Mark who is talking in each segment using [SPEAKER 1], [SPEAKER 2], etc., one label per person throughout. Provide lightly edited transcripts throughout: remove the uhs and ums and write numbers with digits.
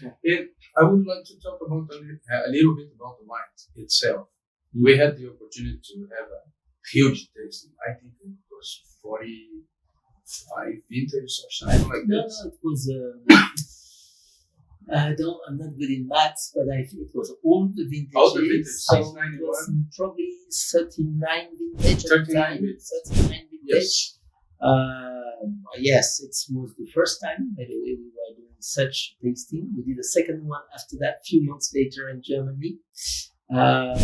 [SPEAKER 1] And I would like to talk about a little bit about the wine itself. We had the opportunity to have a huge tasting. I think it was 45 vintage or something like
[SPEAKER 2] No,
[SPEAKER 1] that.
[SPEAKER 2] it was. I'm not good in maths, but I think it was all the vintages.
[SPEAKER 1] All the vintage,
[SPEAKER 2] so
[SPEAKER 1] since
[SPEAKER 2] it was
[SPEAKER 1] 91.
[SPEAKER 2] probably 39 vintage.
[SPEAKER 1] 39 vintage.
[SPEAKER 2] 39 vintage.
[SPEAKER 1] Yes.
[SPEAKER 2] Yes, it was the first time, by the way, we were doing such tasting. We did a second one after that, a few months later in Germany.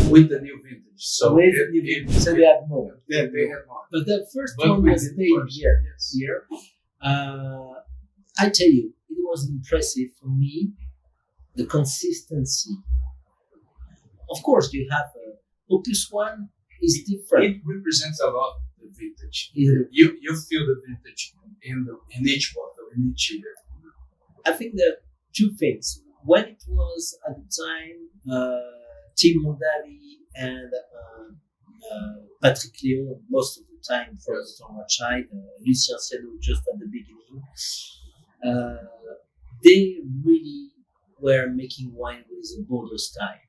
[SPEAKER 1] With the new vintage. So
[SPEAKER 2] with the new vintage. So they had more.
[SPEAKER 1] Yeah, they had more.
[SPEAKER 2] But the first
[SPEAKER 1] But
[SPEAKER 2] one
[SPEAKER 1] we
[SPEAKER 2] was
[SPEAKER 1] did
[SPEAKER 2] made
[SPEAKER 1] first,
[SPEAKER 2] here.
[SPEAKER 1] yes.
[SPEAKER 2] Here. I tell you, it was impressive for me, the consistency. Of course, you have Opus One is different.
[SPEAKER 1] It represents a lot the vintage.
[SPEAKER 2] Yeah.
[SPEAKER 1] You feel the vintage in each bottle, in each year.
[SPEAKER 2] I think there are two things. When it was at the time, Tim Mondavi and Patrick Léon, most of the time from the Tournament side, Lucien Ciano just at the beginning, they really were making wine with a Bordeaux style.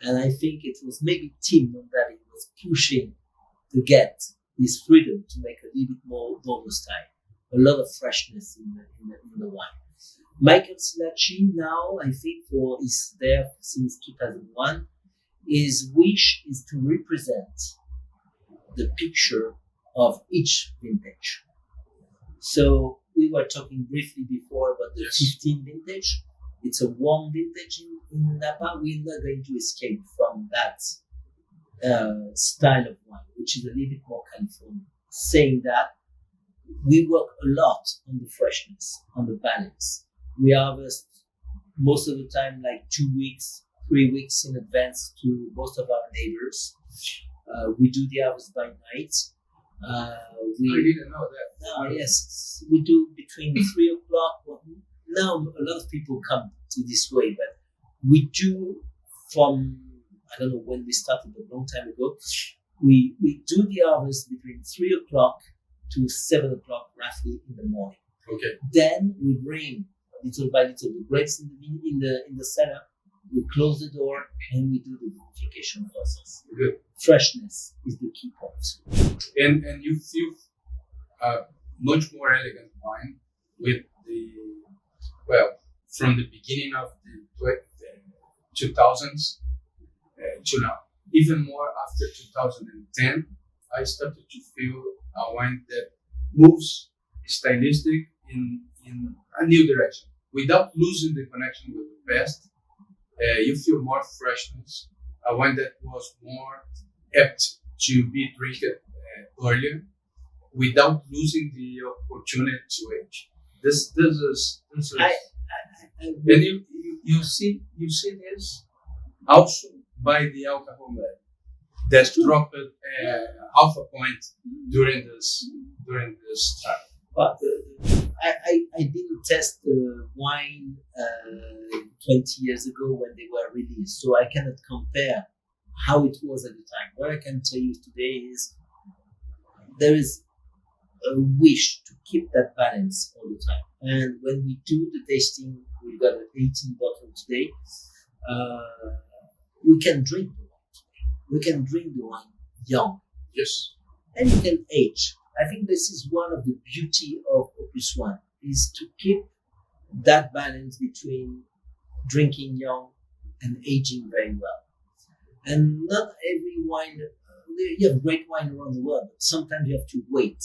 [SPEAKER 2] And I think it was maybe Tim Mondavi was pushing to get this freedom to make a little bit more Bordeaux style. A lot of freshness in the wine. Michael Silacci now, I think, is there since 2001. His wish is to represent the picture of each vintage. So we were talking briefly before about the 15 vintage. It's a warm vintage in Napa. We're not going to escape from that style of wine, which is a little bit more Californian. Saying that, we work a lot on the freshness, on the balance. We harvest most of the time like 2 weeks, 3 weeks in advance to most of our neighbors. We do the harvest by night.
[SPEAKER 1] I didn't know that.
[SPEAKER 2] Yes, we do between 3 o'clock. Now a lot of people come to this way, but we do from, I don't know when we started, a long time ago. We do the harvest between 3 o'clock to 7 o'clock roughly in the morning.
[SPEAKER 1] Okay.
[SPEAKER 2] Then we bring little by little the grapes in the cellar. We close the door and we do the vinification process.
[SPEAKER 1] Good.
[SPEAKER 2] Freshness is the key point.
[SPEAKER 1] And you feel much more elegant wine with from the beginning of the 2000s to now. Even more after 2010, I started to feel a wine that moves stylistic in a new direction without losing the connection with the past. You feel more freshness, a wine that was more apt to be drinking earlier without losing the opportunity to age. This is and you see this also by the alcohol level that dropped half a point during this time.
[SPEAKER 2] But I didn't test the wine 20 years ago when they were released, so I cannot compare how it was at the time. What I can tell you today is there is a wish to keep that balance all the time. And when we do the tasting, we've got an 18 bottle today. We can drink the wine today. We can drink the wine young.
[SPEAKER 1] Yes.
[SPEAKER 2] And you can age. I think this is one of the beauty of Opus One, is to keep that balance between drinking young and aging very well. And not every wine, you have great wine around the world, but sometimes you have to wait.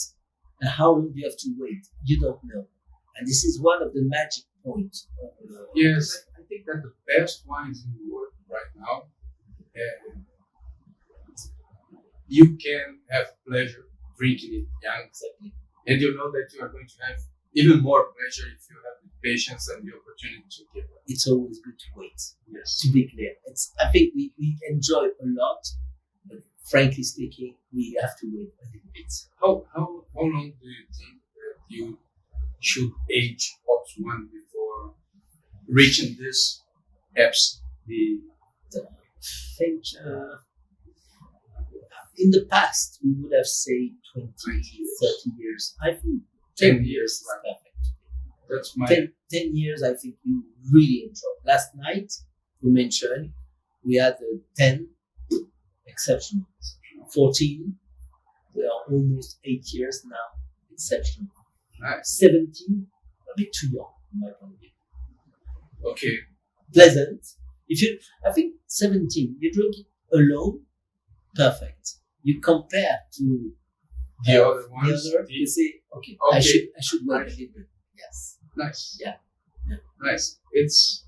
[SPEAKER 2] And how long do you have to wait? You don't know. And this is one of the magic points.
[SPEAKER 1] Yes, I think that the best wines in the world right now, you can have pleasure drinking it young.
[SPEAKER 2] Exactly.
[SPEAKER 1] And you know that you are going to have even more pleasure if you have the patience and the opportunity to give it.
[SPEAKER 2] It's always good to wait.
[SPEAKER 1] Yes.
[SPEAKER 2] To be clear. I think we enjoy a lot, but frankly speaking, we have to wait a little bit.
[SPEAKER 1] How long do you think that you should age Opus One before reaching this EPS?
[SPEAKER 2] I think in the past, we would have said 20, 30 years. I think 10 years is perfect.
[SPEAKER 1] That's my
[SPEAKER 2] 10 years, I think you really enjoy. Last night, you mentioned we had 10 exceptional. 14, we are almost 8 years now, exceptional.
[SPEAKER 1] nice.
[SPEAKER 2] 17, a bit too young, in my point of view.
[SPEAKER 1] Okay.
[SPEAKER 2] Pleasant. I think 17, you drink it alone, perfect. You compare to
[SPEAKER 1] The other ones.
[SPEAKER 2] you say, okay,
[SPEAKER 1] Okay.
[SPEAKER 2] I should work a little bit. Yes.
[SPEAKER 1] Nice.
[SPEAKER 2] Yeah.
[SPEAKER 1] Nice. It's